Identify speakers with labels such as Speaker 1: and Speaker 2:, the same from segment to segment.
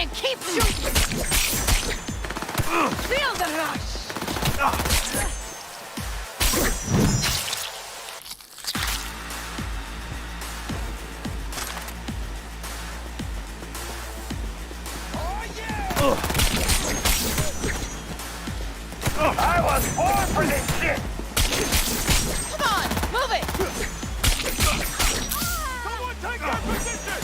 Speaker 1: and keep shooting! Feel the rush!
Speaker 2: I was born for this shit!
Speaker 1: Come on, move it!
Speaker 2: Someone take that position!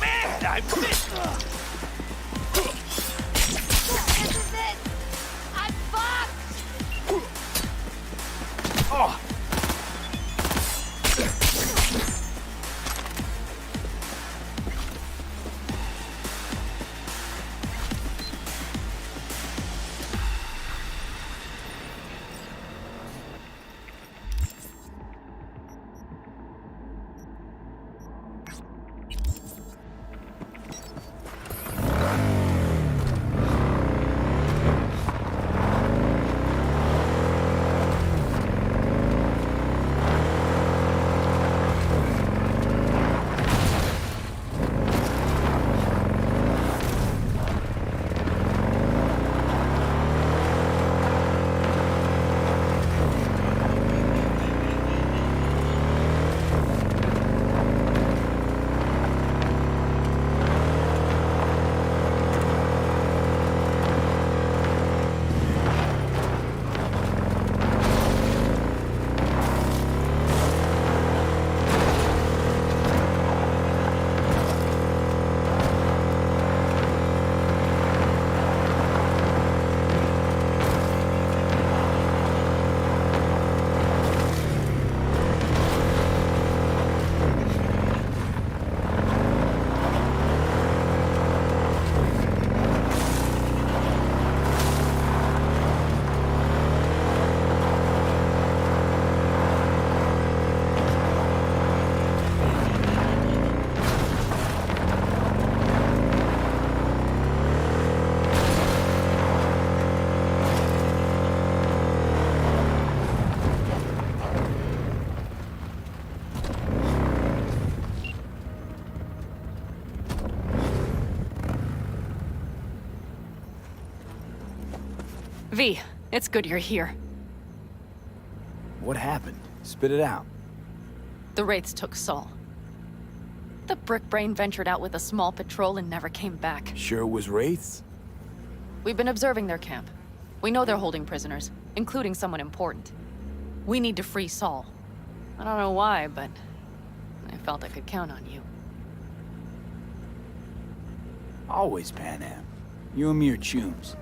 Speaker 2: Man, I missed!
Speaker 1: This is it! I'm fucked!
Speaker 2: Oh!
Speaker 3: V, it's good you're here.
Speaker 4: What happened? Spit it out.
Speaker 3: The Wraiths took Saul. The Brickbrain ventured out with a small patrol and never came back.
Speaker 4: Sure it was Wraiths?
Speaker 3: We've been observing their camp. We know they're holding prisoners, including someone important. We need to free Saul. I don't know why, but I felt I could count on you.
Speaker 4: Always Panam. You and me are chums.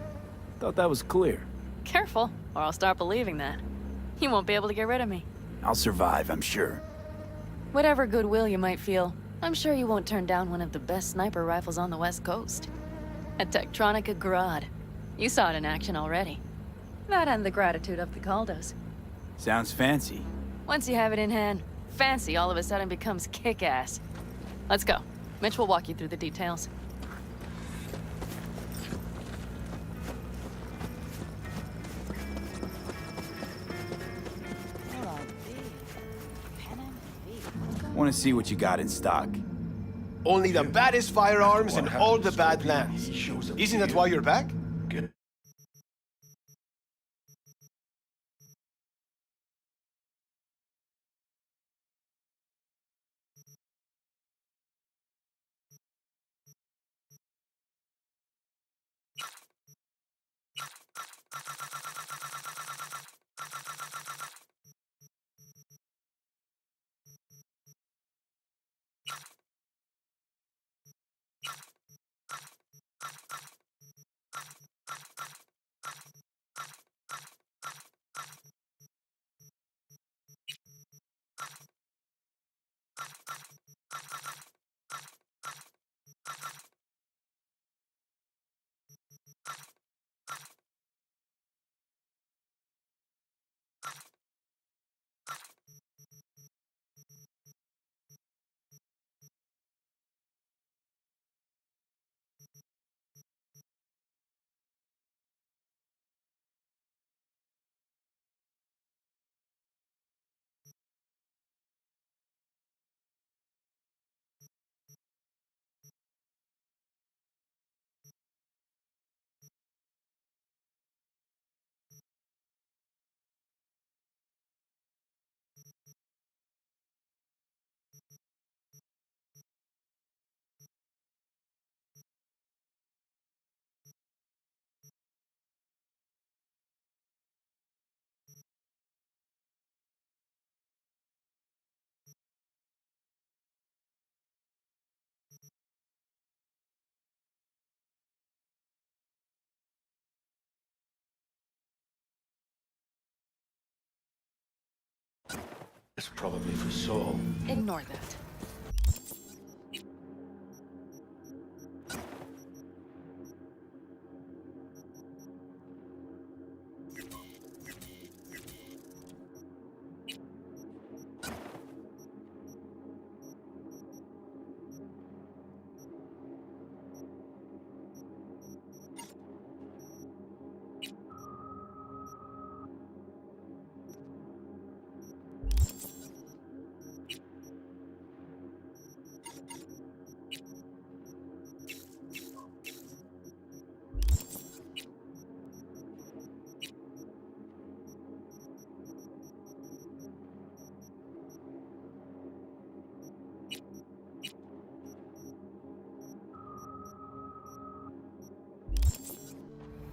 Speaker 4: Thought that was clear.
Speaker 3: Careful, or I'll start believing that. You won't be able to get rid of me.
Speaker 4: I'll survive, I'm sure.
Speaker 3: Whatever goodwill you might feel, I'm sure you won't turn down one of the best sniper rifles on the West Coast. A Tektronica Grad. You saw it in action already. That and the gratitude of the Caldos.
Speaker 4: Sounds fancy.
Speaker 3: Once you have it in hand, fancy all of a sudden becomes kick-ass. Let's go. Mitch will walk you through the details.
Speaker 4: Want to see what you got in stock.
Speaker 5: Only the baddest firearms in all the Badlands. Isn't that why you're back?
Speaker 6: It's probably for Saul.
Speaker 3: Ignore that.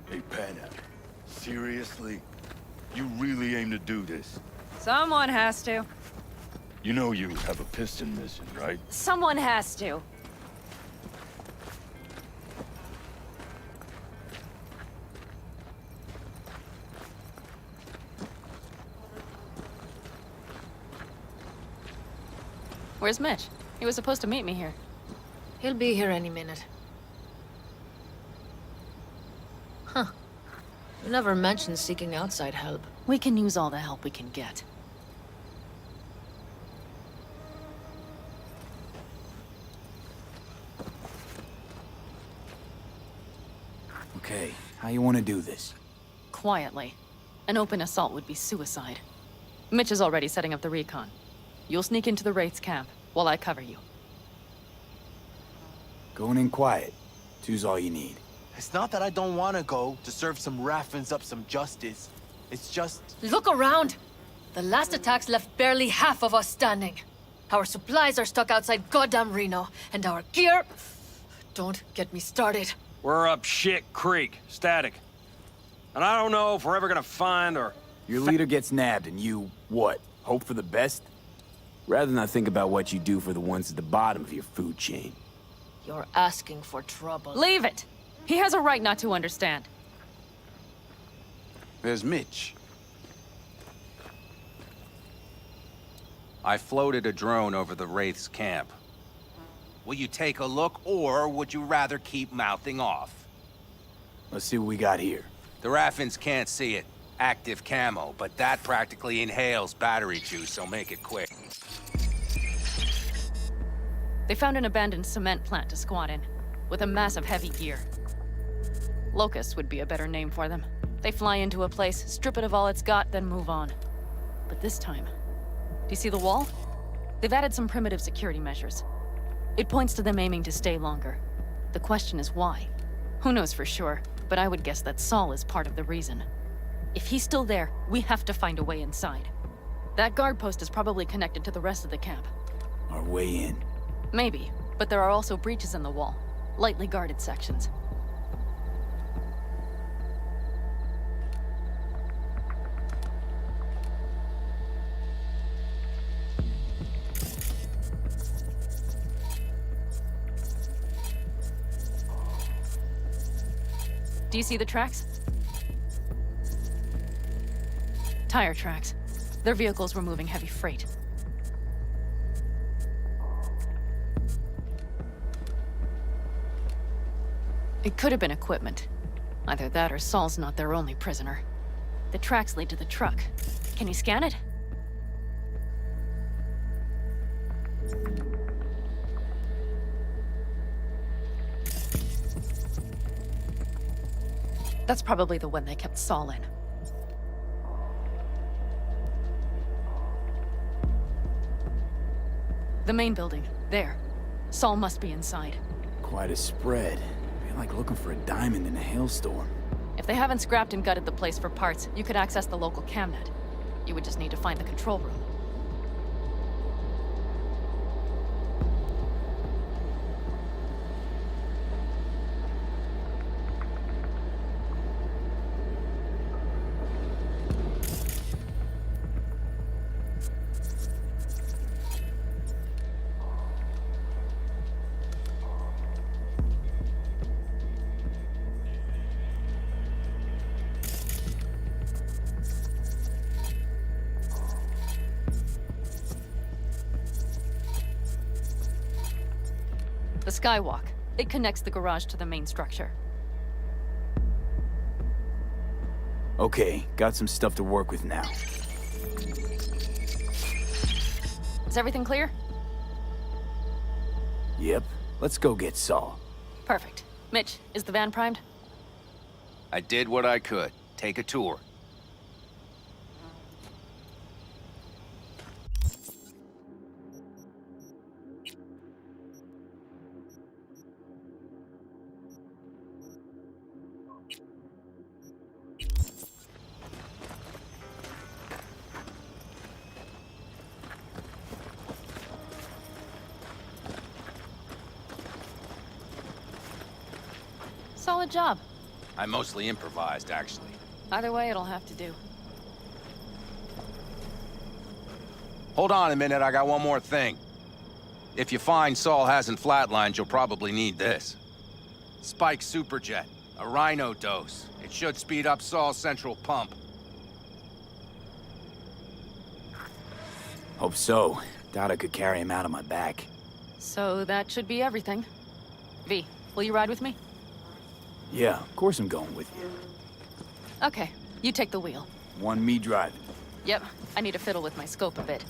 Speaker 6: Hey, Panam. Seriously? You really aim to do this?
Speaker 3: Someone has to.
Speaker 6: You know you have a piston mission, right?
Speaker 3: Someone has to. Where's Mitch? He was supposed to meet me here.
Speaker 7: He'll be here any minute. Huh. You never mentioned seeking outside help.
Speaker 3: We can use all the help we can get.
Speaker 4: Okay, how you want to do this?
Speaker 3: Quietly. An open assault would be suicide. Mitch is already setting up the recon. You'll sneak into the Wraith's camp while I cover you.
Speaker 4: Going in quiet. Two's all you need.
Speaker 8: It's not that I don't want to go to serve some Raffens up some justice. It's just...
Speaker 7: Look around! The last attacks left barely half of us standing. Our supplies are stuck outside goddamn Reno, and our gear... Don't get me started.
Speaker 9: We're up shit creek, static. And I don't know if we're ever gonna find or...
Speaker 4: Your leader gets nabbed and you, what, hope for the best? Rather not think about what you do for the ones at the bottom of your food chain.
Speaker 7: You're asking for trouble.
Speaker 3: Leave it! He has a right not to understand.
Speaker 10: There's Mitch. I floated a drone over the Wraith's camp. Will you take a look, or would you rather keep mouthing off?
Speaker 4: Let's see what we got here.
Speaker 10: The Raffens can't see it. Active camo, but that practically inhales battery juice, so make it quick.
Speaker 3: They found an abandoned cement plant to squat in, with a mass of heavy gear. Locust would be a better name for them. They fly into a place, strip it of all it's got, then move on. But this time... Do you see the wall? They've added some primitive security measures. It points to them aiming to stay longer. The question is why? Who knows for sure, but I would guess that Saul is part of the reason. If he's still there, we have to find a way inside. That guard post is probably connected to the rest of the camp.
Speaker 4: Our way in.
Speaker 3: Maybe, but there are also breaches in the wall. Lightly guarded sections. Do you see the tracks? Tire tracks. Their vehicles were moving heavy freight. It could have been equipment. Either that or Saul's not their only prisoner. The tracks lead to the truck. Can you scan it? That's probably the one they kept Saul in. The main building. There. Saul must be inside.
Speaker 4: Quite a spread. Feel like looking for a diamond in a hailstorm.
Speaker 3: If they haven't scrapped and gutted the place for parts, you could access the local camnet. You would just need to find the control room. The skywalk. It connects the garage to the main structure.
Speaker 4: Okay, got some stuff to work with now.
Speaker 3: Is everything clear?
Speaker 4: Yep. Let's go get Saul.
Speaker 3: Perfect. Mitch, is the van primed?
Speaker 10: I did what I could. Take a tour.
Speaker 3: Solid job.
Speaker 10: I mostly improvised, actually.
Speaker 3: Either way, it'll have to do.
Speaker 10: Hold on a minute, I got one more thing. If you find Saul hasn't flatlined, you'll probably need this. Spike Superjet, a Rhino dose. It should speed up Saul's central pump.
Speaker 4: Hope so. Doubt I could carry him out on my back.
Speaker 3: So that should be everything. V, will you ride with me?
Speaker 4: Yeah, of course I'm going with you.
Speaker 3: Okay, you take the wheel.
Speaker 4: One me driving.
Speaker 3: Yep, I need to fiddle with my scope a bit.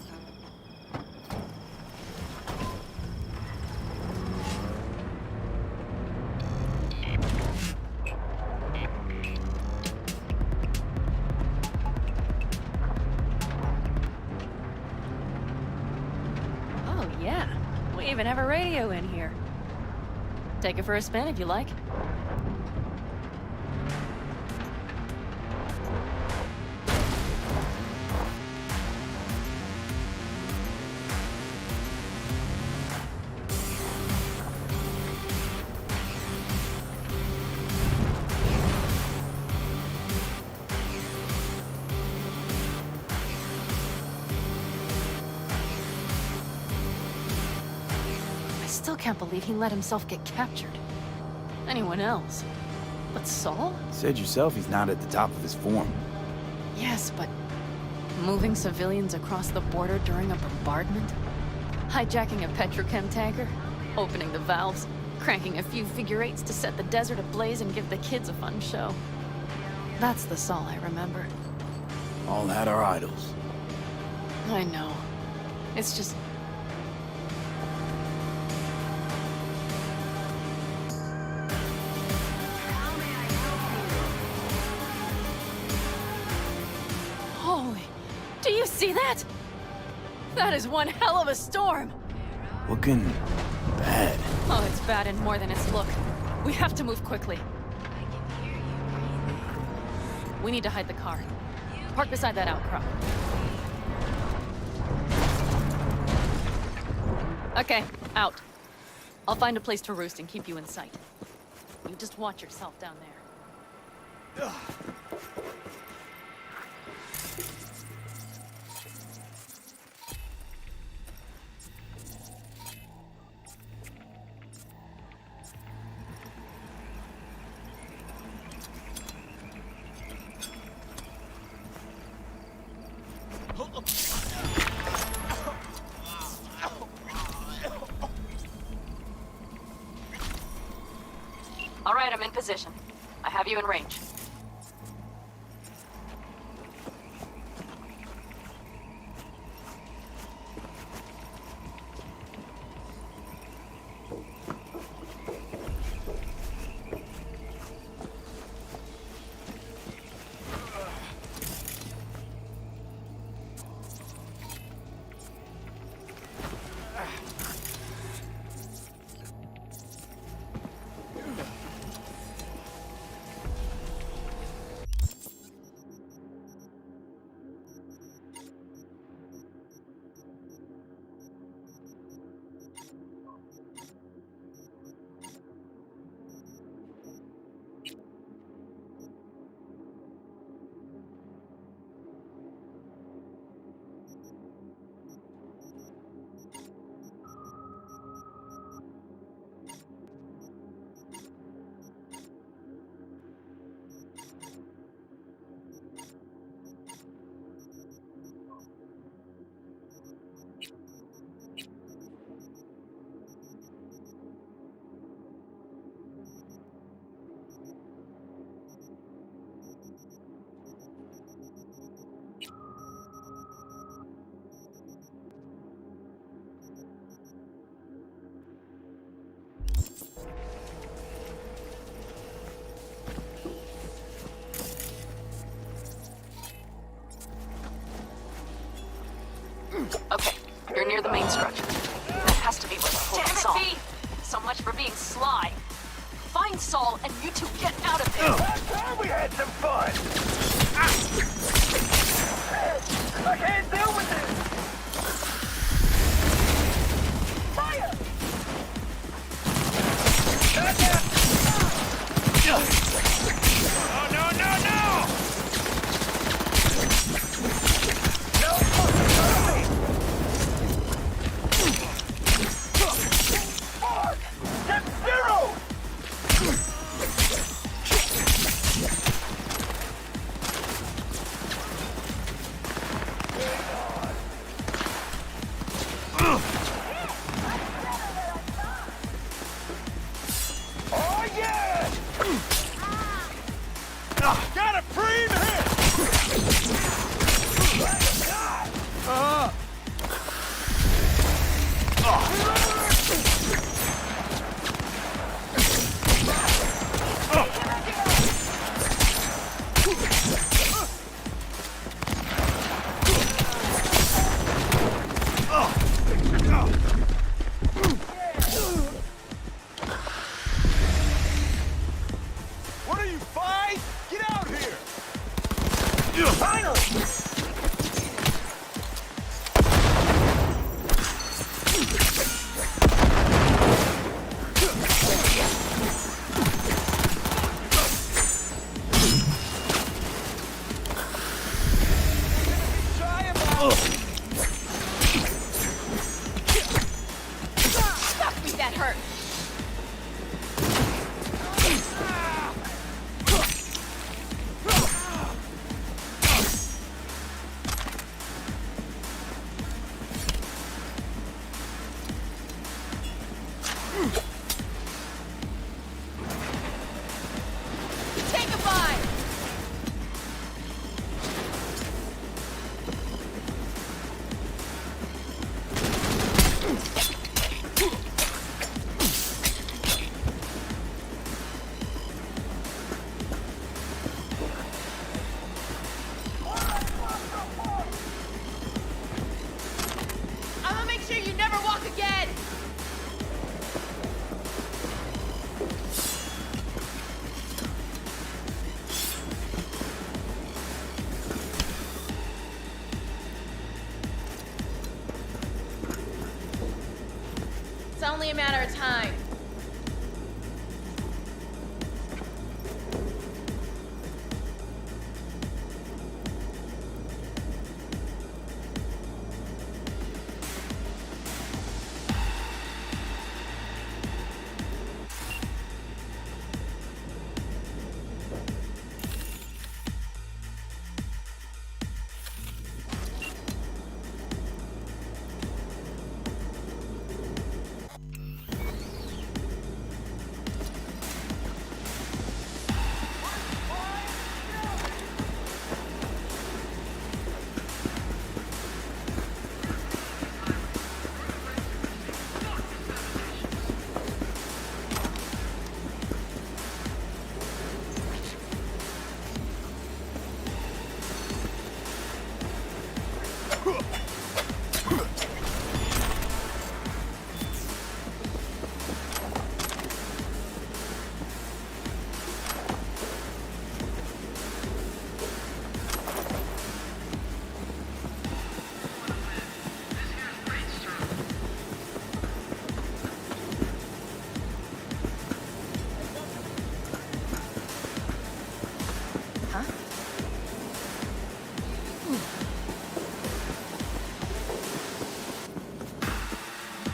Speaker 3: Oh yeah, we even have a radio in here. Take it for a spin if you like. still can't believe he let himself get captured. Anyone else? But Saul?
Speaker 4: Said yourself he's not at the top of his form.
Speaker 3: Yes, but moving civilians across the border during a bombardment? Hijacking a petrochem tanker? Opening the valves? Cranking a few figure eights to set the desert ablaze and give the kids a fun show. That's the Saul I remember.
Speaker 4: All had our idols.
Speaker 3: I know. It's just... Holy... Do you see that? That is one hell of a storm!
Speaker 4: Looking bad.
Speaker 3: Oh, it's bad and more than its look. We have to move quickly. We need to hide the car. Park beside that outcrop. Okay, out. I'll find a place to roost and keep you in sight. You just watch yourself down there. All right, I'm in position. I have you in range. Okay, you're near the main structure. That has to be where they're holding Saul. So much for being sly. Find Saul and you two get out of there.
Speaker 2: Last time we had some fun. I can't deal with this. Fire! Oh, no, no, no! No! That's zero!
Speaker 1: It's only a matter of time.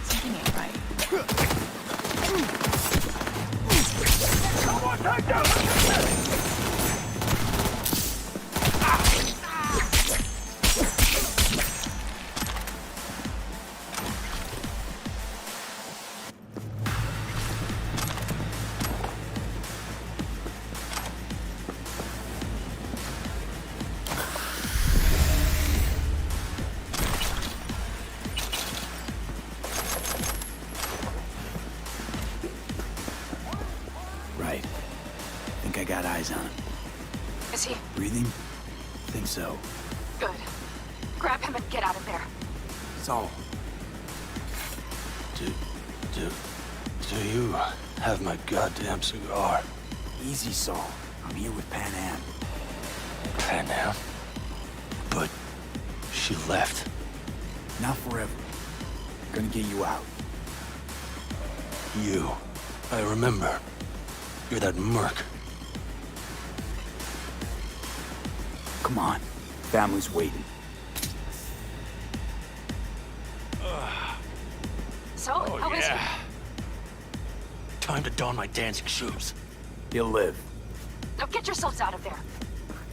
Speaker 3: Something ain't right.
Speaker 4: Right. Think I got eyes on him.
Speaker 3: Is he?
Speaker 4: Breathing? Think so.
Speaker 3: Good. Grab him and get out of there.
Speaker 4: Saul.
Speaker 5: Do you have my goddamn cigar?
Speaker 4: Easy, Saul. I'm here with Pan Am.
Speaker 5: Pan Am? But she left.
Speaker 4: Not forever. Gonna get you out.
Speaker 5: You. I remember. You're that merc.
Speaker 4: Come on. Family's waiting.
Speaker 3: So, how is he?
Speaker 5: Time to don my dancing shoes.
Speaker 4: He'll live.
Speaker 3: Now get yourselves out of there.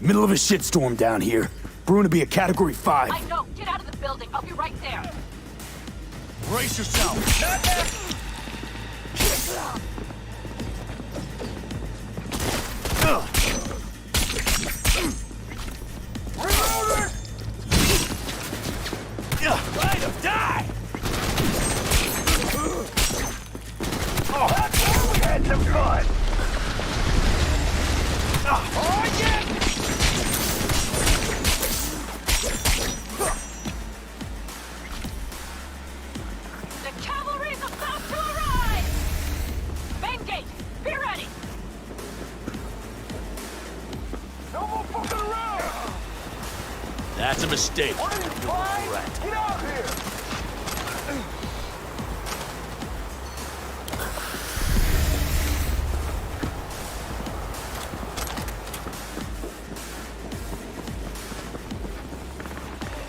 Speaker 4: Middle of a shitstorm down here. Brewing to be a Category 5.
Speaker 3: I know. Get out of the building. I'll be right there.
Speaker 5: Brace yourself.
Speaker 2: Right of die! Oh, that's where we had some fun! Oh, yeah!
Speaker 3: The cavalry's about to arrive! Main gate, be ready!
Speaker 2: No more fucking around!
Speaker 5: That's a mistake.
Speaker 2: What are you flying? Get out here!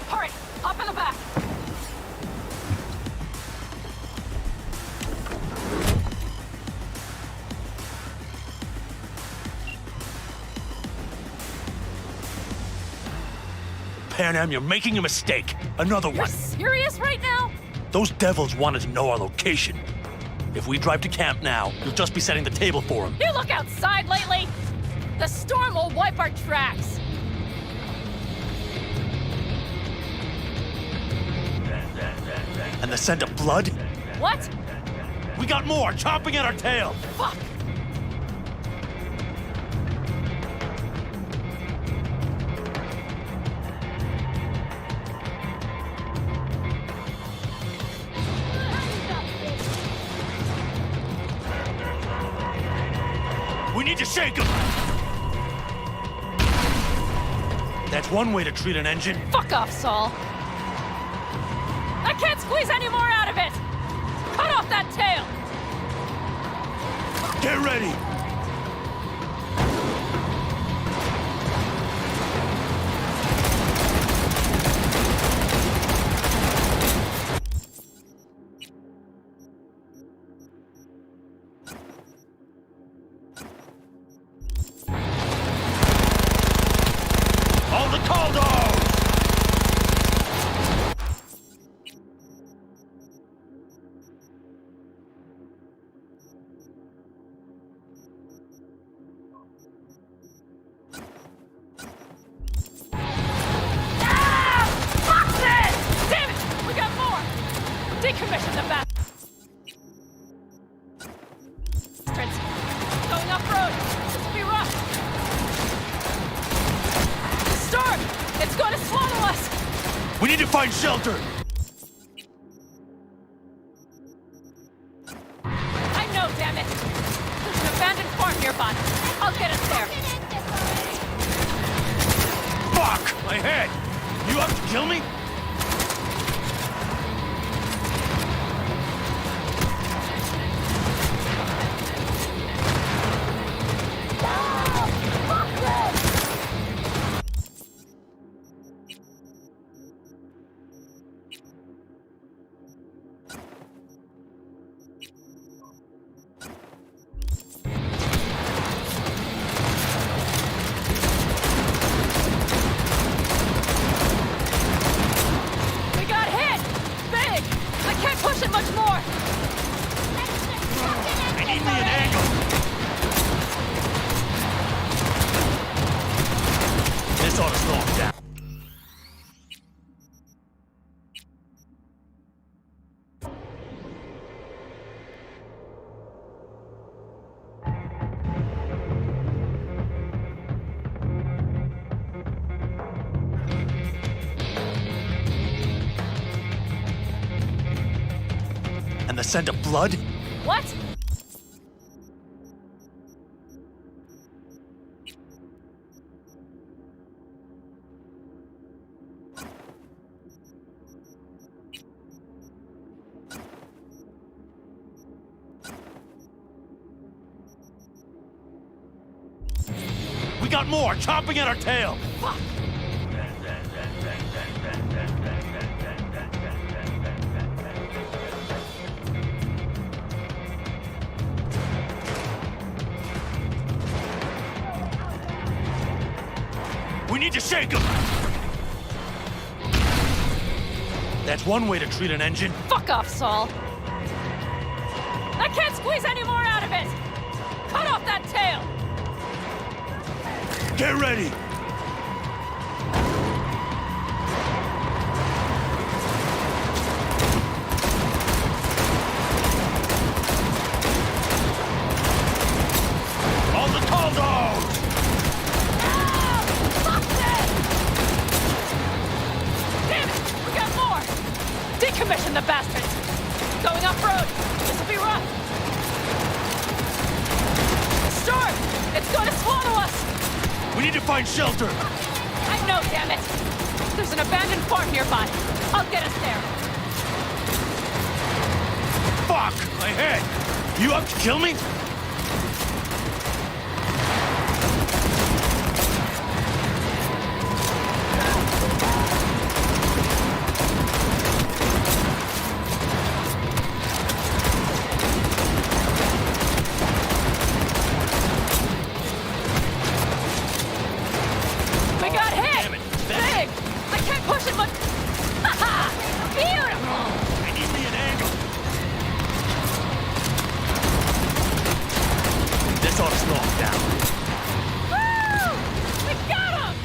Speaker 3: Hurry, up in the back!
Speaker 5: Pan Am, you're making a mistake. Another
Speaker 3: You're
Speaker 5: one.
Speaker 3: serious right now?
Speaker 5: Those devils wanted to know our location. If we drive to camp now, you'll just be setting the table for them.
Speaker 3: You look outside lately? The storm will wipe our tracks.
Speaker 5: And the scent of blood?
Speaker 3: What?
Speaker 5: We got more chomping at our tail.
Speaker 3: Fuck!
Speaker 5: We need to shake them. That's one way to treat an engine.
Speaker 3: Fuck off, Saul. I can't squeeze any more out of it! Cut off that tail!
Speaker 2: Get ready! All the Caldos!
Speaker 3: Damn it! We got more! Decommission the bastards! Going off-road! This will be rough! Storm! It's going to swallow us!
Speaker 2: We need to find shelter!
Speaker 3: I know, damn it! There's an abandoned farm nearby. I'll get us there.
Speaker 2: Fuck! My head! You up to kill me?
Speaker 3: We got hit! Big! I can't push it much more!
Speaker 2: I need me an angle! This ought to slow him down. And the scent of blood?
Speaker 3: What?
Speaker 2: We got more chomping at our tail!
Speaker 3: Fuck!
Speaker 2: We need to shake him! That's one way to treat an engine.
Speaker 3: Fuck off, Saul! I can't squeeze any more out of it! Cut off that tail!
Speaker 2: Get ready! All the Caldos!
Speaker 3: Fuck this! Damn it! We got more! Decommission the bastards! Going off-road! This will be rough! Storm! It's going to swallow us!
Speaker 2: We need to find shelter!
Speaker 3: I know, damn it! There's an abandoned farm nearby. I'll get us there.
Speaker 2: Fuck! My head! You up to kill me?
Speaker 3: We got hit! Big! I can't push it much... Ha-ha! Beautiful!
Speaker 2: I need me an angle! This ought to slow him down.
Speaker 3: Woo! We got him!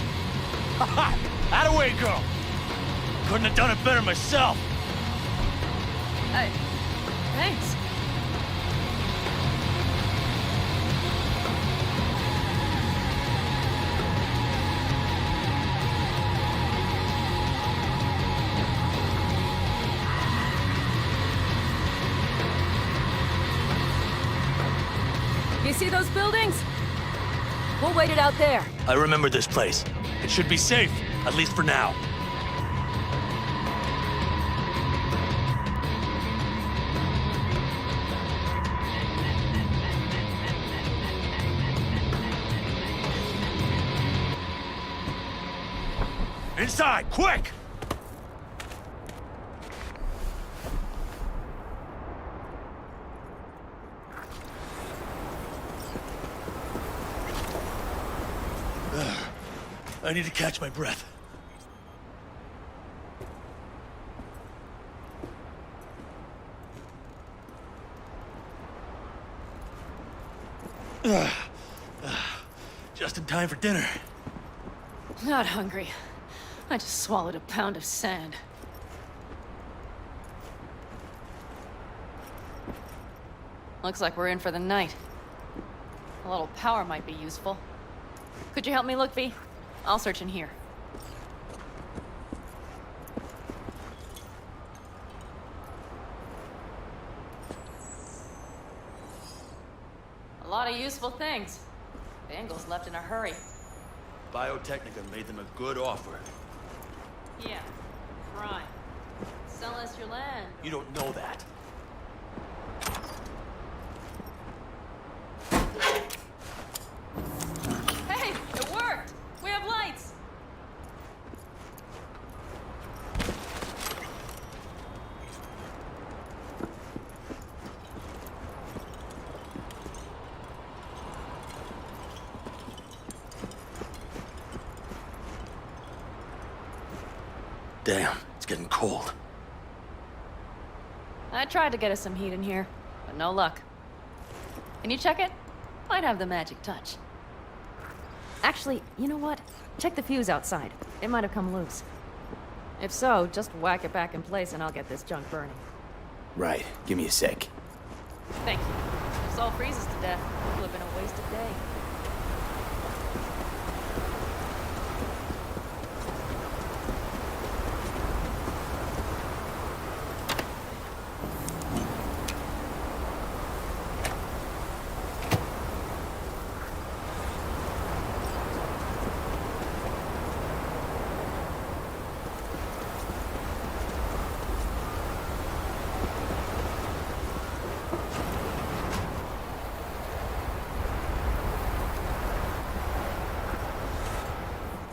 Speaker 2: Ha! Attaway, girl! Couldn't have done it better myself!
Speaker 3: Thanks. You see those buildings? We'll wait it out there.
Speaker 2: I remember this place. It should be safe, at least for now. Inside, quick! I need to catch my breath. Just in time for dinner.
Speaker 3: Not hungry. I just swallowed a pound of sand. Looks like we're in for the night. A little power might be useful. Could you help me look, V? I'll search in here. A lot of useful things. Bangles left in a hurry.
Speaker 2: Biotechnica made them a good offer.
Speaker 3: Yeah, crime. Sell us your land.
Speaker 2: You don't know that.
Speaker 3: Hey, it worked! We have lights!
Speaker 2: Damn, it's getting cold.
Speaker 3: I tried to get us some heat in here, but no luck. Can you check it? Might have the magic touch. Actually, you know what? Check the fuse outside. It might have come loose. If so, just whack it back in place and I'll get this junk burning.
Speaker 4: Right. Give me a sec.
Speaker 3: Thank you. If this all freezes to death, it will have been a wasted day.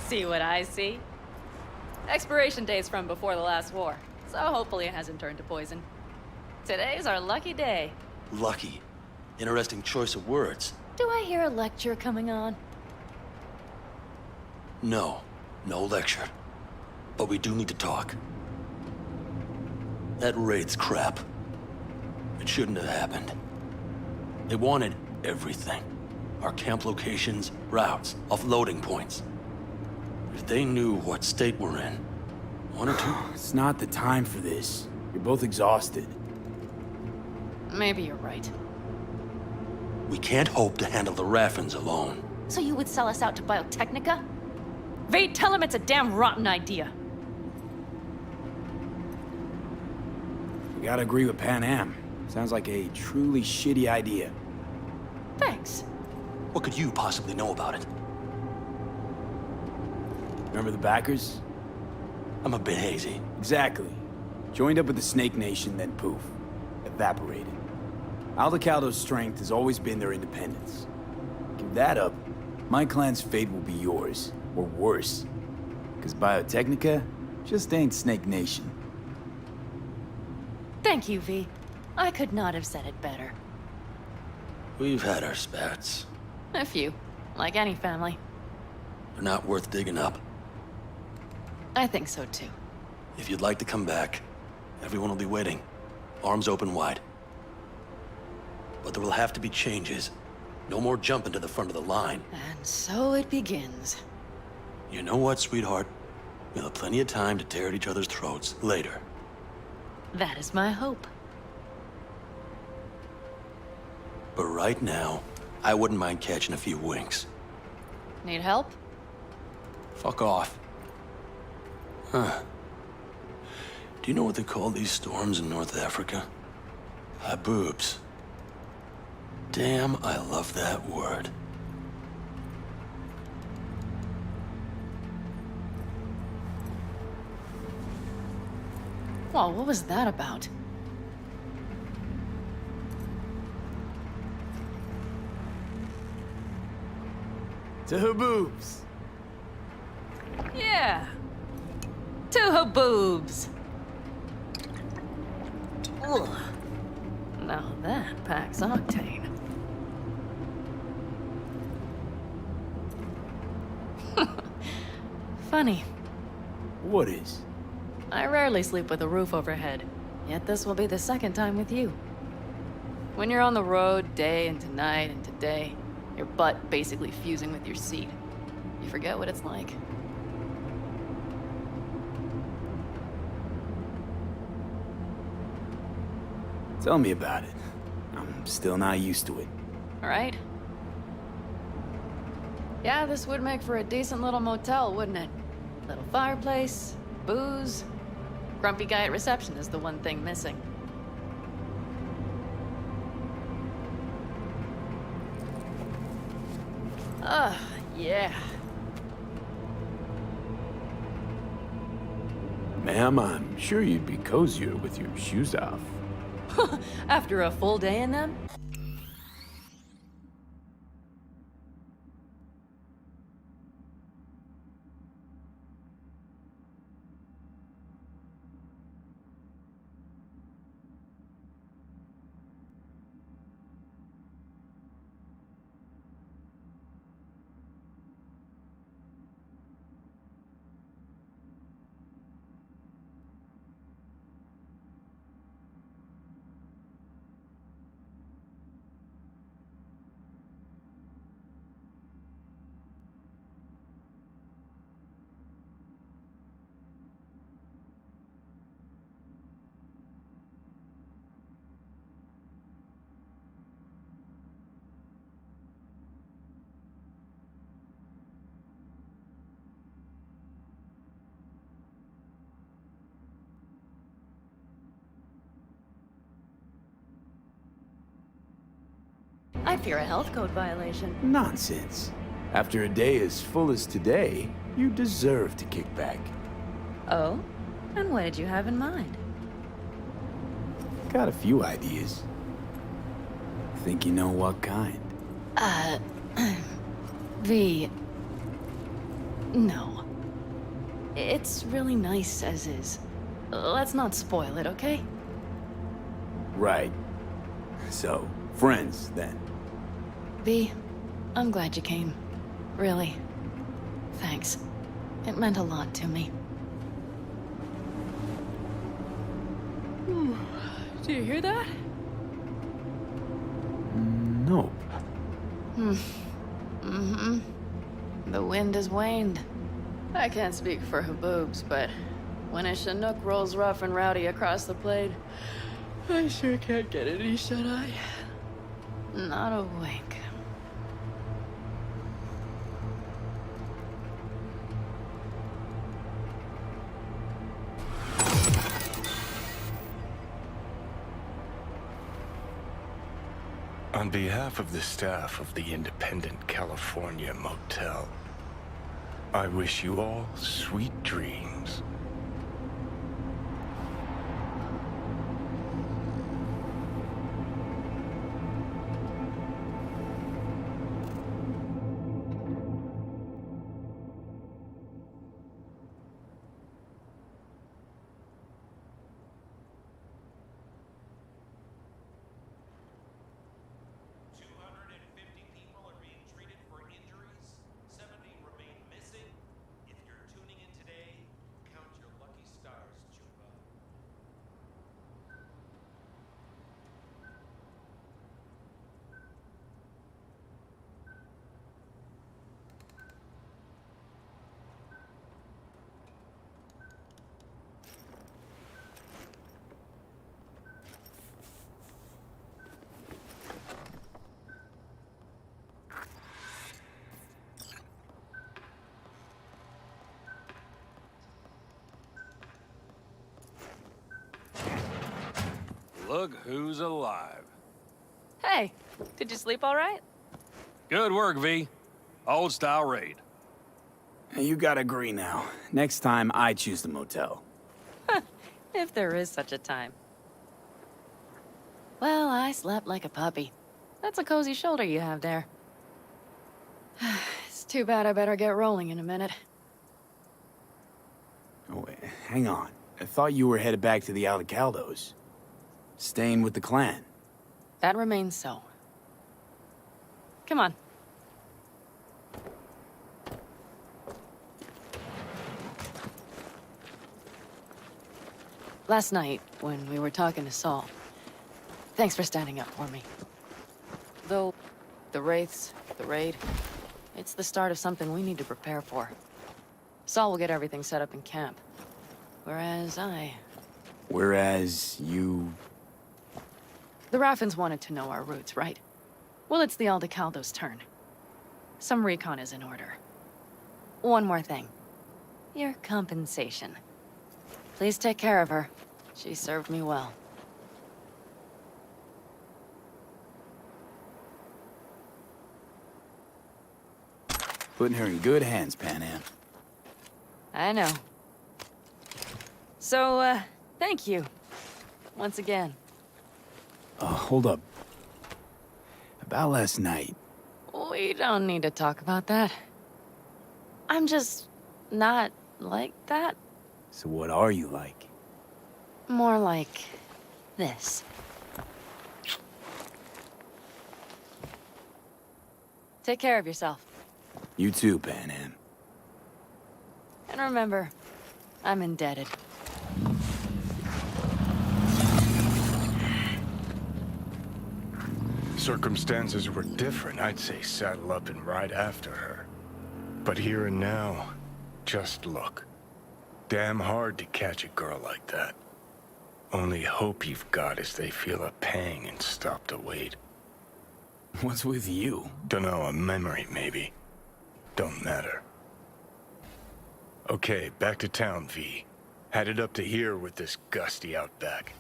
Speaker 3: See what I see? Expiration date's from before the last war, so hopefully it hasn't turned to poison. Today's our lucky day.
Speaker 2: Lucky. Interesting choice of words.
Speaker 3: Do I hear a lecture coming on?
Speaker 2: No. No lecture. But we do need to talk. That raid's crap. It shouldn't have happened. They wanted everything. Our camp locations, routes, offloading points. If they knew what state we're in, one or two...
Speaker 4: It's not the time for this. You're both exhausted.
Speaker 3: Maybe you're right.
Speaker 2: We can't hope to handle the Raffens alone.
Speaker 3: So you would sell us out to Biotechnica? Vade, tell him it's a damn rotten idea.
Speaker 4: You gotta agree with Pan Am. Sounds like a truly shitty idea.
Speaker 3: Thanks.
Speaker 2: What could you possibly know about it?
Speaker 4: Remember the backers?
Speaker 2: I'm a bit hazy.
Speaker 4: Exactly. Joined up with the Snake Nation, then poof. Evaporated. Aldecaldo's strength has always been their independence. Give that up, my clan's fate will be yours. Or worse. Because Biotechnica just ain't Snake Nation.
Speaker 3: Thank you, V. I could not have said it better.
Speaker 2: We've had our spats.
Speaker 3: A few. Like any family.
Speaker 2: They're not worth digging up.
Speaker 3: I think so, too.
Speaker 2: If you'd like to come back, everyone will be waiting. Arms open wide. But there will have to be changes. No more jumping to the front of the line.
Speaker 3: And so it begins.
Speaker 2: You know what, sweetheart? We'll have plenty of time to tear at each other's throats later.
Speaker 3: That is my hope.
Speaker 2: But right now, I wouldn't mind catching a few winks.
Speaker 3: Need help?
Speaker 2: Fuck off. Huh. Do you know what they call these storms in North Africa? Haboobs. Damn, I love that word.
Speaker 3: Well, what was that about?
Speaker 4: To Haboobs.
Speaker 3: Yeah. To Haboobs. Ugh. Now that packs octane. Funny.
Speaker 4: What is?
Speaker 3: I rarely sleep with a roof overhead, yet this will be the second time with you. When you're on the road day into night into day, your butt basically fusing with your seat, you forget what it's like.
Speaker 4: Tell me about it. I'm still not used to it.
Speaker 3: Right? Yeah, this would make for a decent little motel, wouldn't it? Little fireplace, booze. Grumpy guy at reception is the one thing missing. Ugh, yeah.
Speaker 4: Ma'am, I'm sure you'd be cozier with your shoes off.
Speaker 3: After a full day in them? I fear a health code violation.
Speaker 4: Nonsense. After a day as full as today, you deserve to kick back.
Speaker 3: Oh? And what did you have in mind?
Speaker 4: Got a few ideas. Think you know what kind?
Speaker 3: V. No. It's really nice as is. Let's not spoil it, okay?
Speaker 4: Right. So, friends, then.
Speaker 3: V, I'm glad you came. Really. Thanks. It meant a lot to me. Do you hear that?
Speaker 4: Nope.
Speaker 3: Mm-hmm. The wind has waned. I can't speak for Haboobs, but when a Chinook rolls rough and rowdy across the plain, I sure can't get any shut-eye. Not a wink.
Speaker 11: On behalf of the staff of the Independent California Motel, I wish you all sweet dreams.
Speaker 9: Look who's alive.
Speaker 3: Hey, did you sleep all right?
Speaker 9: Good work, V. Old style raid.
Speaker 4: You gotta agree now. Next time, I choose the motel.
Speaker 3: If there is such a time. Well, I slept like a puppy. That's a cozy shoulder you have there. It's too bad I better get rolling in a minute.
Speaker 4: Oh, hang on. I thought you were headed back to the Aldecaldos. Staying with the clan.
Speaker 3: That remains so. Come on. Last night, when we were talking to Saul, thanks for standing up for me. Though, the Wraiths, the raid, it's the start of something we need to prepare for. Saul will get everything set up in camp. Whereas
Speaker 4: Whereas you...
Speaker 3: The Raffens wanted to know our roots, right? Well, it's the Aldecaldos' turn. Some recon is in order. One more thing. Your compensation. Please take care of her. She served me well.
Speaker 4: Putting her in good hands, Panam.
Speaker 3: I know. So, thank you. Once again.
Speaker 4: Hold up. About last night.
Speaker 3: We don't need to talk about that. I'm just not like that.
Speaker 4: So what are you like?
Speaker 3: More like this. Take care of yourself.
Speaker 4: You too, Panam.
Speaker 3: And remember, I'm indebted.
Speaker 11: Circumstances were different, I'd say saddle up and ride after her. But here and now, just look. Damn hard to catch a girl like that. Only hope you've got is they feel a pang and stop to wait.
Speaker 4: What's with you?
Speaker 11: Dunno, a memory maybe. Don't matter. Okay, back to town, V. Headed up to here with this gusty outback.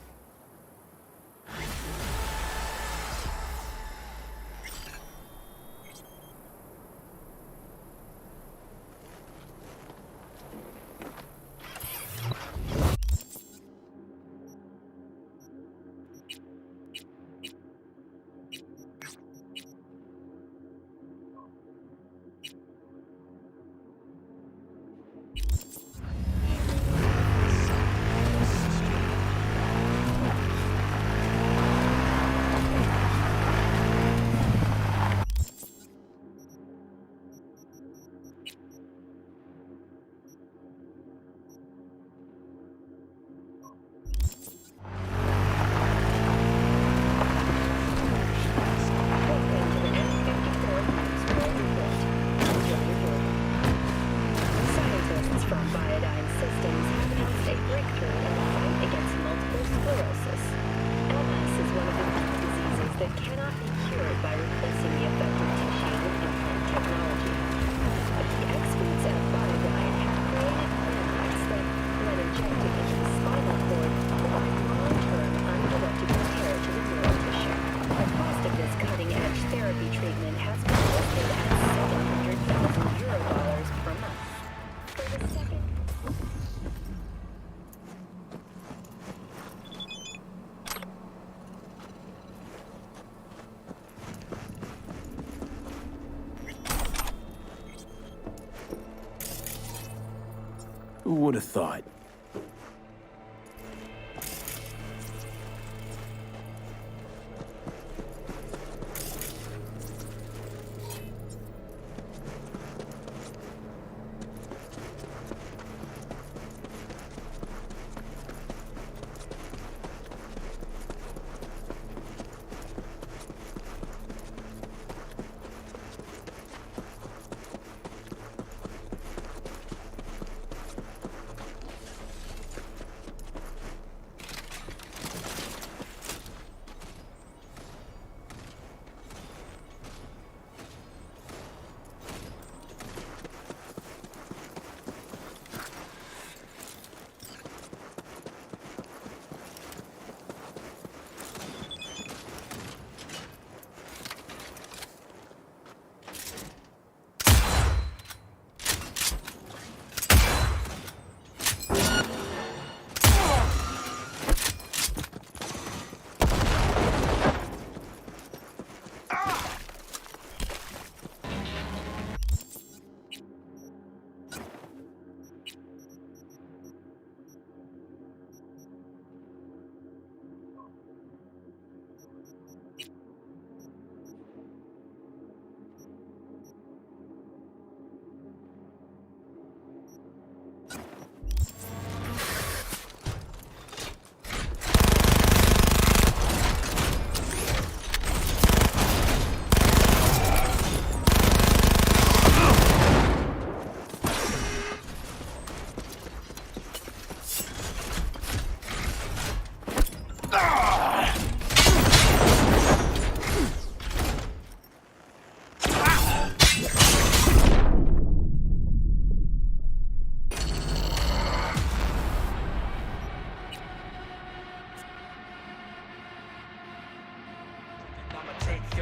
Speaker 4: Who would have thought?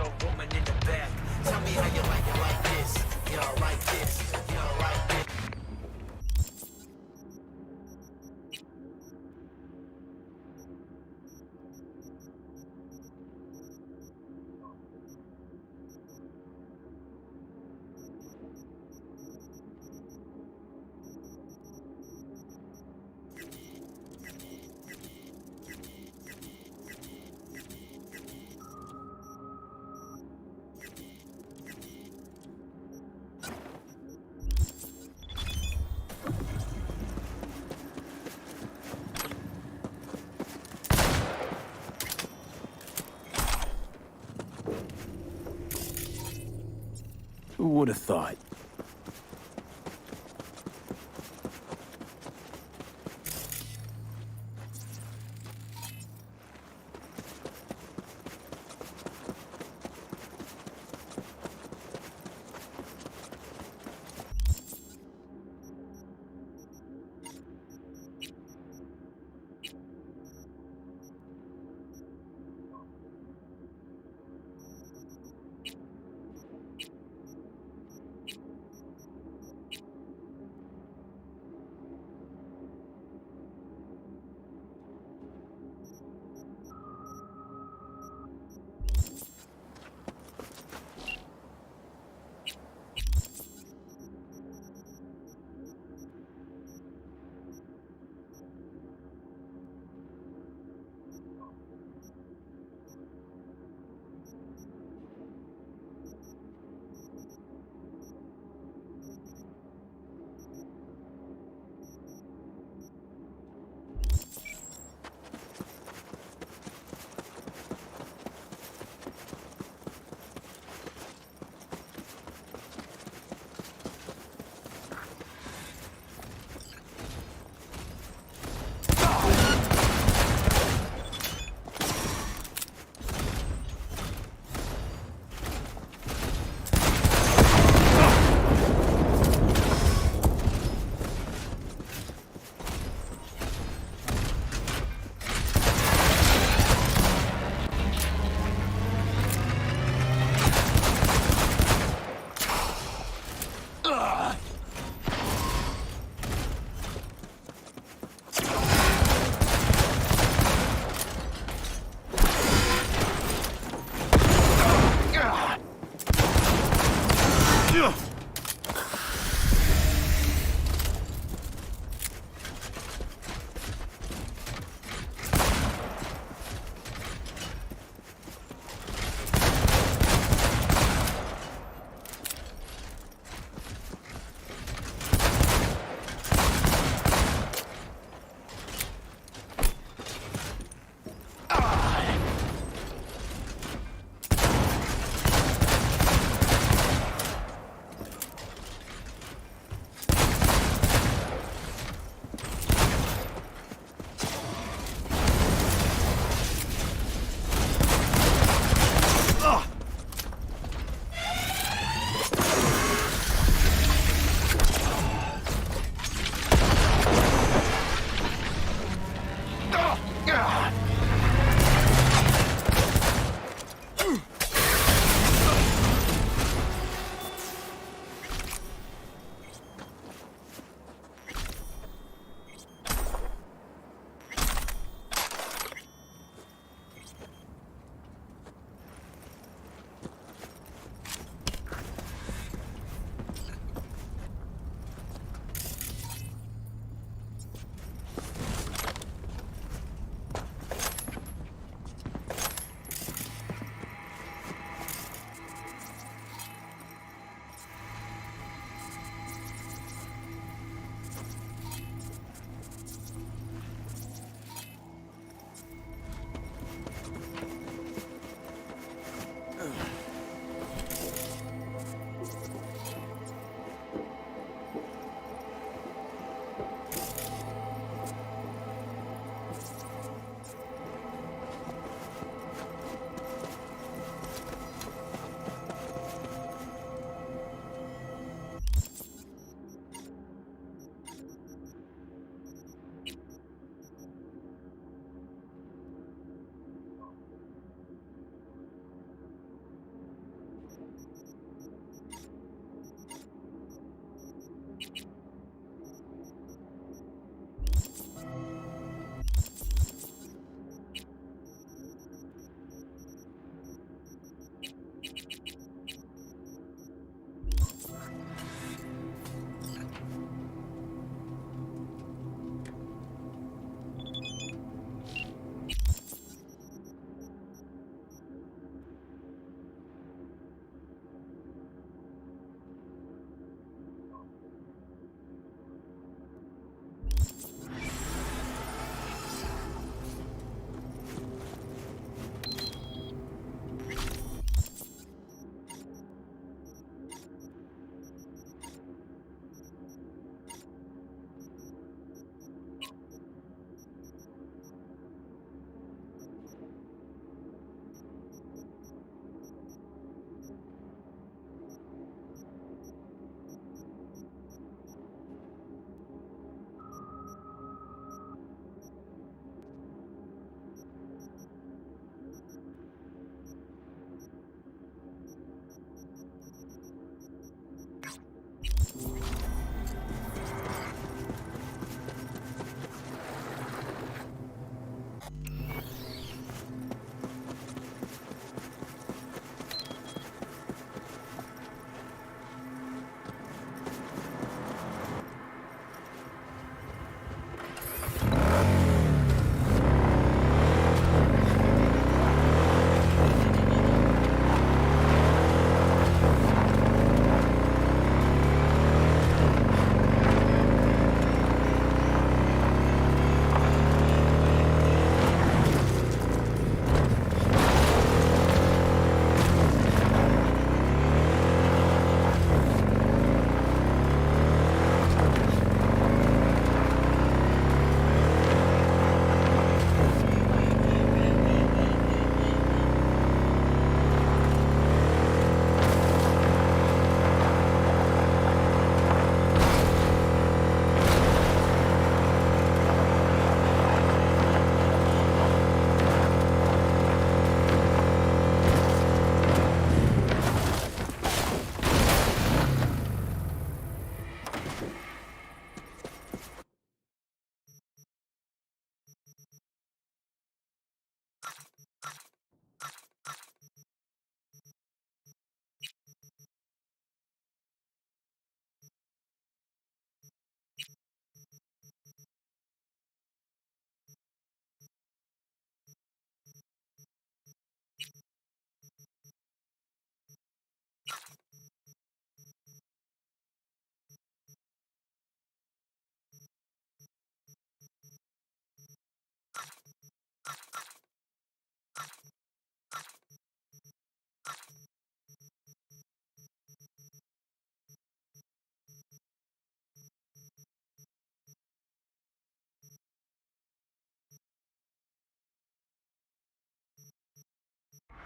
Speaker 12: your woman in the back. Tell me how you like it like this. You know, like this. You know, like this.
Speaker 4: Who would have thought?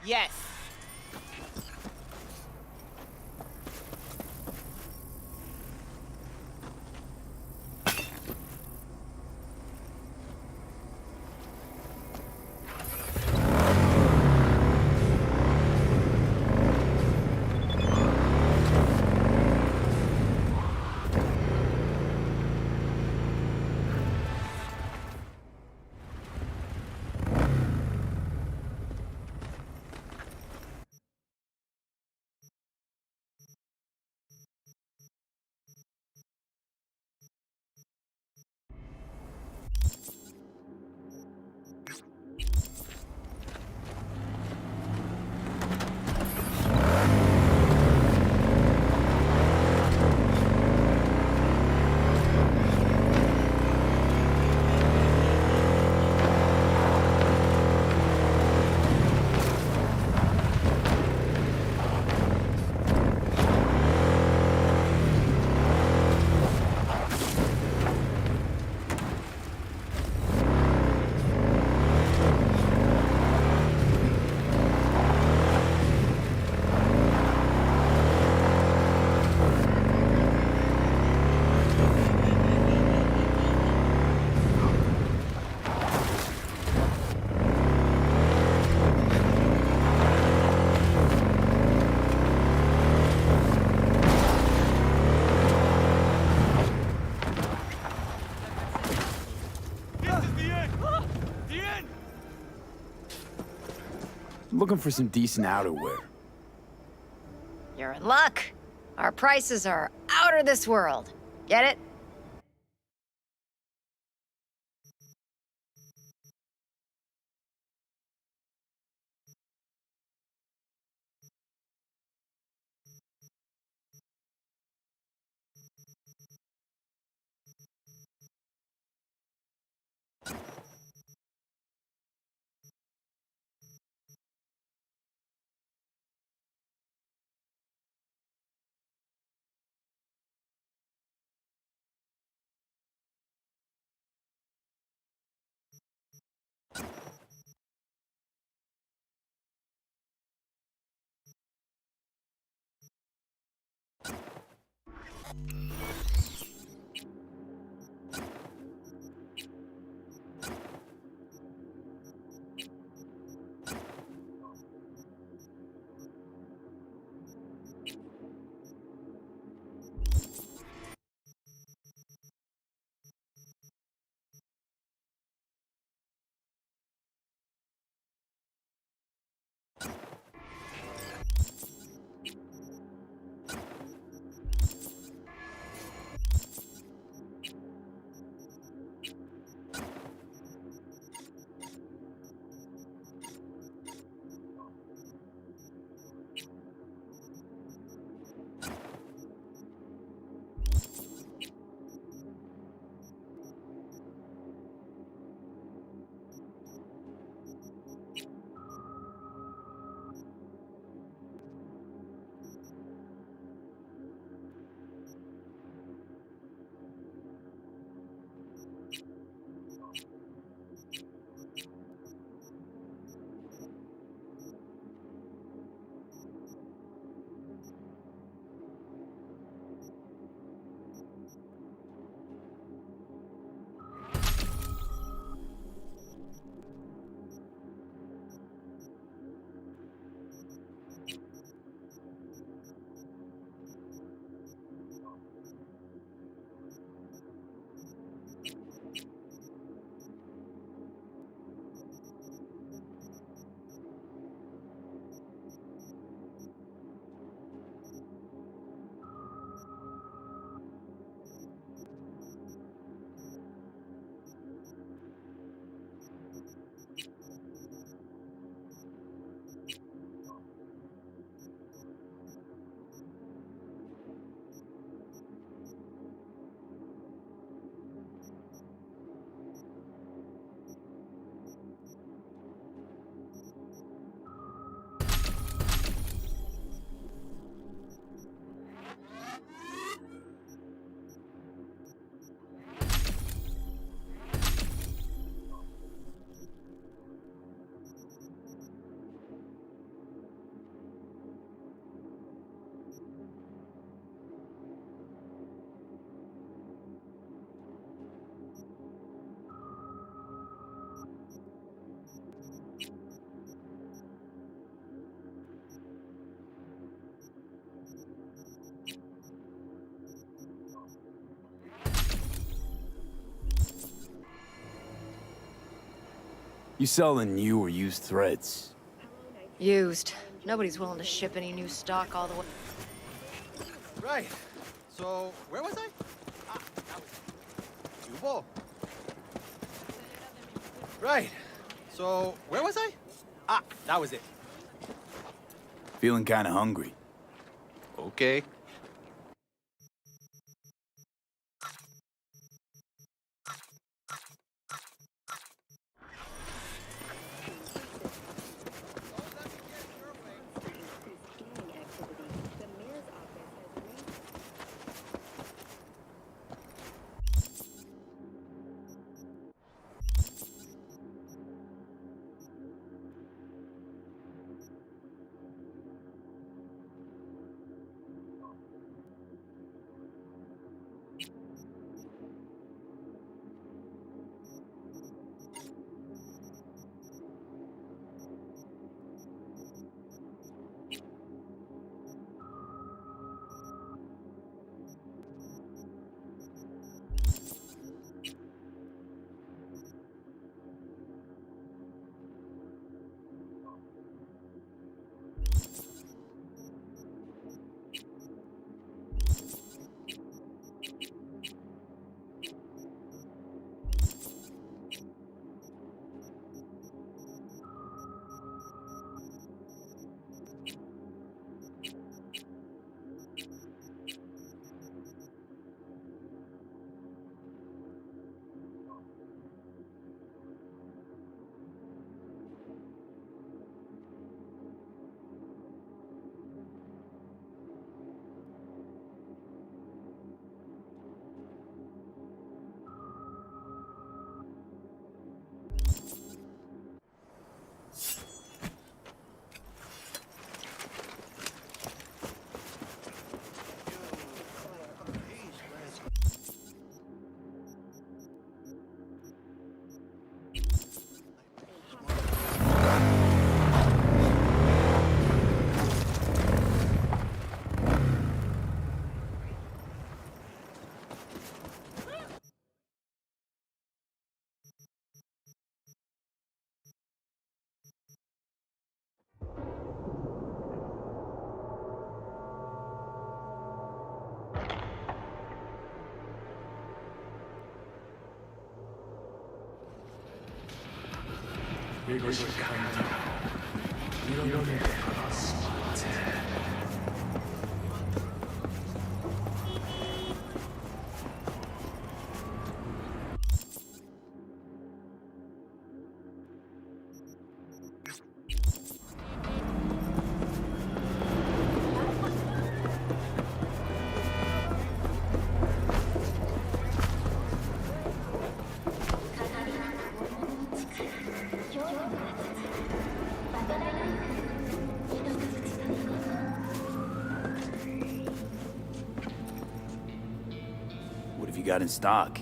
Speaker 1: Yes.
Speaker 4: I'm looking for some decent outerwear.
Speaker 13: You're in luck. Our prices are out of this world. Get it?
Speaker 4: You selling new or used threads?
Speaker 13: Used. Nobody's willing to ship any new stock all the way.
Speaker 8: Right. So, where was I? Ah, that was it. Yubo. Right. So, where was I? Ah, that was it.
Speaker 4: Feeling kinda hungry.
Speaker 8: Okay.
Speaker 11: 이것이 간다. 이렇게 스파트.
Speaker 4: What have you got in stock?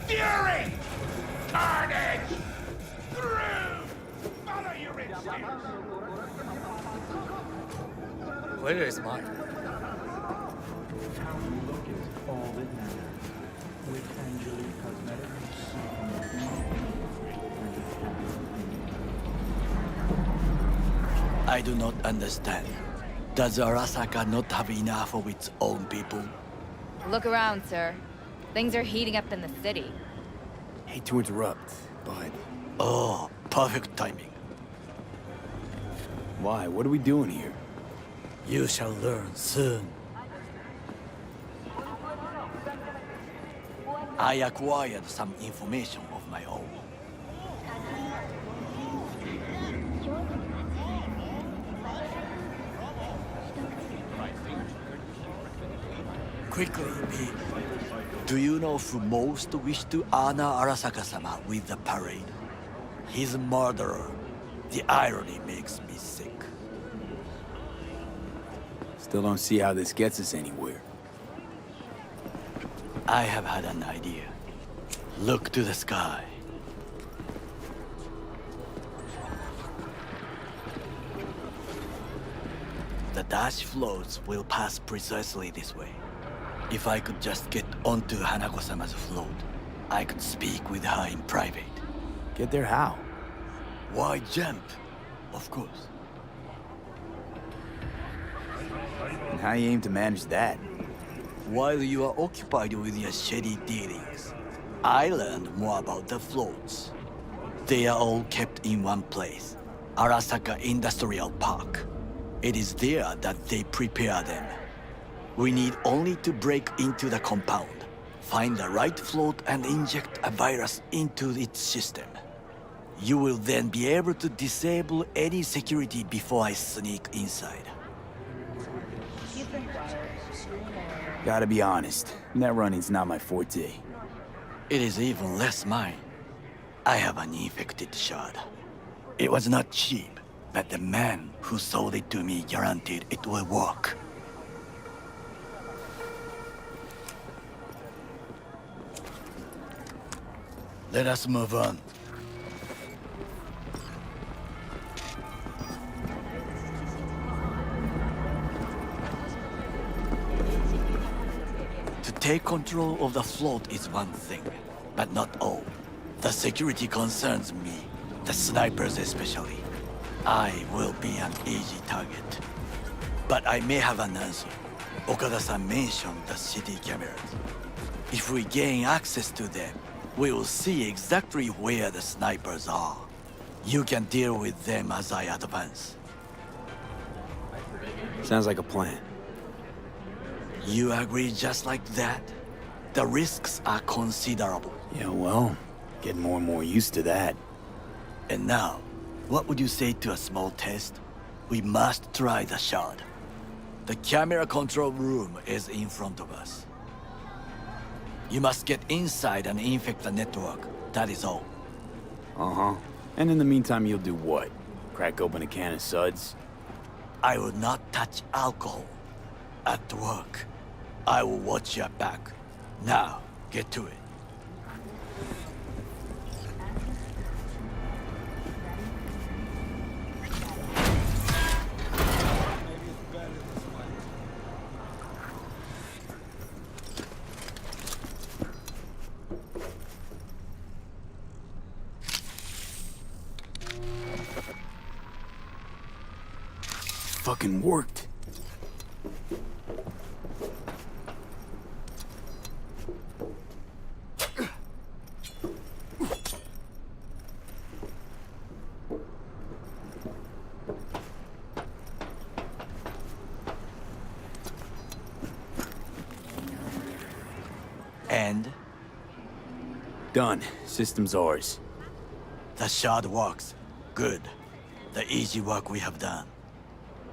Speaker 12: Fury! Carnage! Through! Follow your instinct!
Speaker 8: Where is mine?
Speaker 2: I do not understand. Does Arasaka not have enough of its own people?
Speaker 13: Look around, sir. Things are heating up in the city.
Speaker 4: Hate to interrupt, but...
Speaker 2: Oh, perfect timing.
Speaker 4: Why? What are we doing here?
Speaker 2: You shall learn soon. I acquired some information of my own. Quickly, Pete. Do you know who most wish to honor Arasaka-sama with the parade? He's a murderer. The irony makes me sick.
Speaker 4: Still don't see how this gets us anywhere.
Speaker 2: I have had an idea. Look to the sky. The dash floats will pass precisely this way. If I could just get onto Hanako-sama's float, I could speak with her in private.
Speaker 4: Get there how?
Speaker 2: Why jump? Of course.
Speaker 4: And how you aim to manage that?
Speaker 2: While you are occupied with your shady dealings, I learned more about the floats. They are all kept in one place, Arasaka Industrial Park. It is there that they prepare them. We need only to break into the compound, find the right float and inject a virus into its system. You will then be able to disable any security before I sneak inside.
Speaker 4: Gotta be honest, net running's not my forte.
Speaker 2: It is even less mine. I have an infected shard. It was not cheap, but the man who sold it to me guaranteed it will work. Let us move on. To take control of the float is one thing, but not all. The security concerns me, the snipers especially. I will be an easy target. But I may have an answer. Okada-san mentioned the city cameras. If we gain access to them, we will see exactly where the snipers are. You can deal with them as I advance.
Speaker 4: Sounds like a plan.
Speaker 2: You agree just like that? The risks are considerable.
Speaker 4: Yeah, well, getting more and more used to that.
Speaker 2: And now, what would you say to a small test? We must try the shard. The camera control room is in front of us. You must get inside and infect the network. That is all.
Speaker 4: Uh-huh. And in the meantime, you'll do what? Crack open a can of suds?
Speaker 2: I will not touch alcohol. At work, I will watch your back. Now, get to it.
Speaker 4: fucking worked.
Speaker 12: And
Speaker 4: Done. System's ours.
Speaker 12: the shard works. Good. The easy work we have done.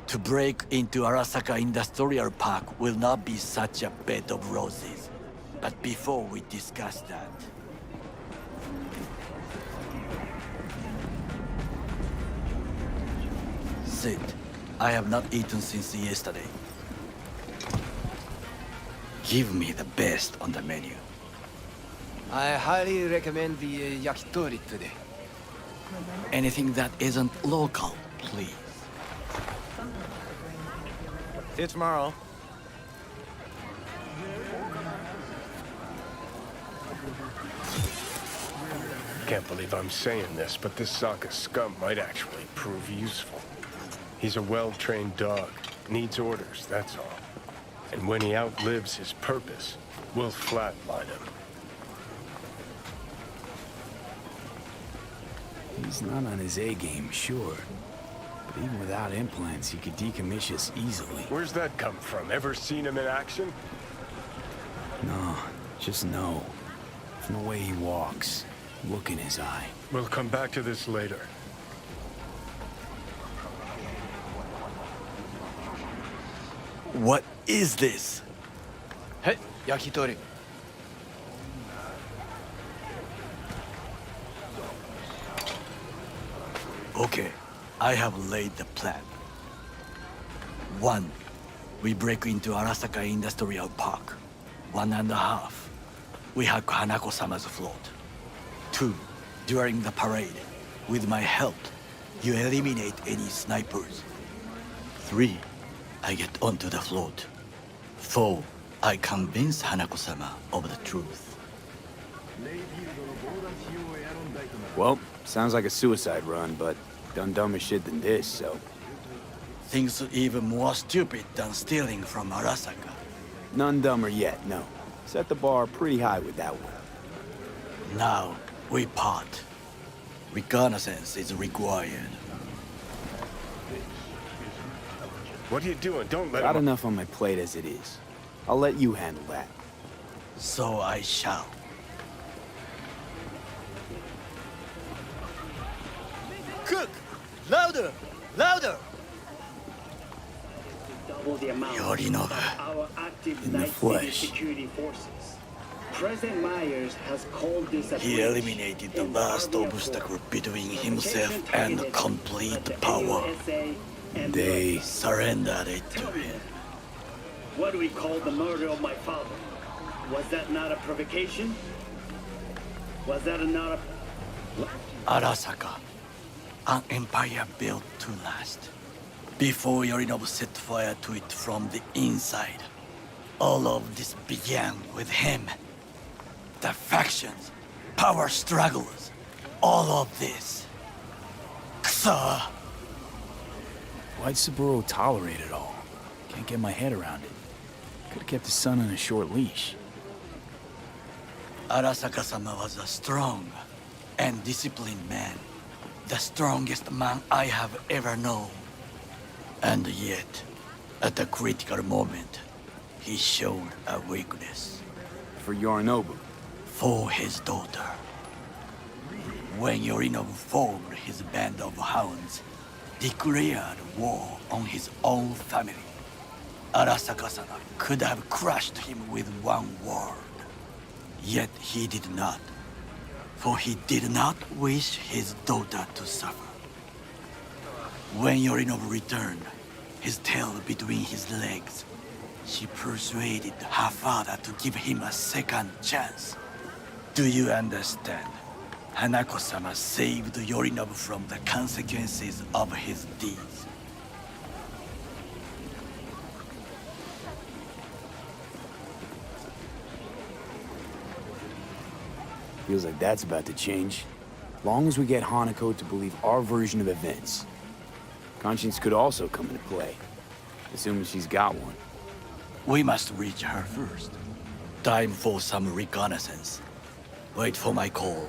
Speaker 12: To break into Arasaka Industrial Park will not be such a bed of roses. But before we discuss that... Sit. I have not eaten since yesterday. Give me the best on the menu.
Speaker 8: I highly recommend the yakitori today.
Speaker 12: Anything that isn't local, please.
Speaker 8: See you tomorrow.
Speaker 11: Can't believe I'm saying this, but this Sokka scum might actually prove useful. He's a well-trained dog. Needs orders, that's all. And when he outlives his purpose, we'll flatline him.
Speaker 4: He's not on his A game, sure. But even without implants, he could decommission us easily.
Speaker 11: Where's that come from? Ever seen him in action?
Speaker 4: No, just no. From the way he walks, look in his eye.
Speaker 11: We'll come back to this later.
Speaker 12: What is this?
Speaker 8: Hey, yakitori.
Speaker 12: Okay, I have laid the plan. 1. We break into Arasaka Industrial Park. 1.5. We hack Hanako-sama's float. 2. During the parade, with my help, you eliminate any snipers. 3. I get onto the float. 4. I convince Hanako-sama of the truth.
Speaker 4: Well, sounds like a suicide run, but done dumber shit than this, so...
Speaker 12: Things even more stupid than stealing from Arasaka.
Speaker 4: None dumber yet, no. Set the bar pretty high with that one.
Speaker 12: Now, we part. Reconnaissance is required.
Speaker 11: What are you doing? Don't let
Speaker 4: Got
Speaker 11: him...
Speaker 4: enough on my plate as it is. I'll let you handle that.
Speaker 12: So I shall.
Speaker 8: Cook! Louder! Louder!
Speaker 12: Yorinobu.
Speaker 4: In the flesh.
Speaker 14: President Myers has called this a
Speaker 12: He eliminated the last obstacle between himself and complete power.
Speaker 4: They
Speaker 12: surrendered it to him.
Speaker 14: What do we call the murder of my father? Was that not a provocation? Was that not a...
Speaker 12: Arasaka, an empire built to last. Before Yorinobu set fire to it from the inside, all of this began with him. The factions, power struggles, all of this. Kusa!
Speaker 4: Why'd Saburo tolerate it all? Can't get my head around it. Could've kept his son on a short leash.
Speaker 12: Arasaka-sama was a strong and disciplined man. The strongest man I have ever known. And yet, at the critical moment, he showed a weakness.
Speaker 4: For Yorinobu?
Speaker 12: For his daughter. When Yorinobu formed his band of hounds, declared war on his own family, Arasaka-sama could have crushed him with one word. Yet he did not. For he did not wish his daughter to suffer. When Yorinobu returned, his tail between his legs, she persuaded her father to give him a second chance. Do you understand? Hanako-sama saved Yorinobu from the consequences of his deeds.
Speaker 4: Feels like that's about to change. Long as we get Hanako to believe our version of events. Conscience could also come into play. Assuming she's got one.
Speaker 12: We must reach her first. Time for some reconnaissance. Wait for my call.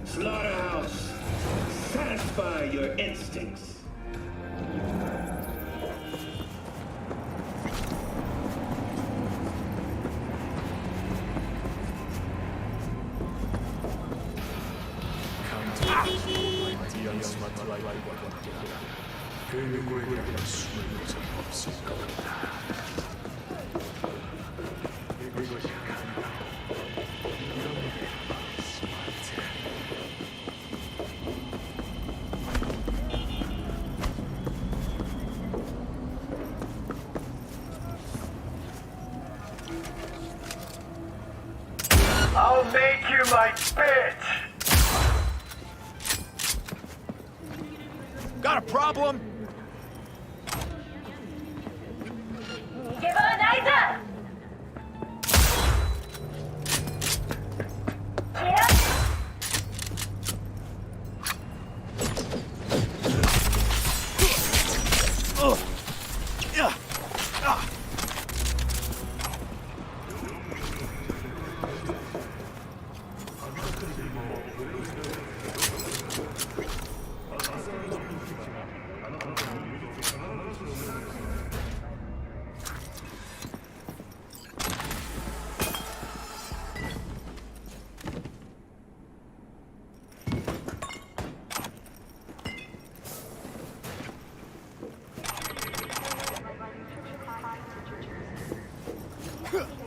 Speaker 14: Slaughterhouse, satisfy your instincts.
Speaker 11: I'll make you my bitch!
Speaker 5: Got a problem? Huh.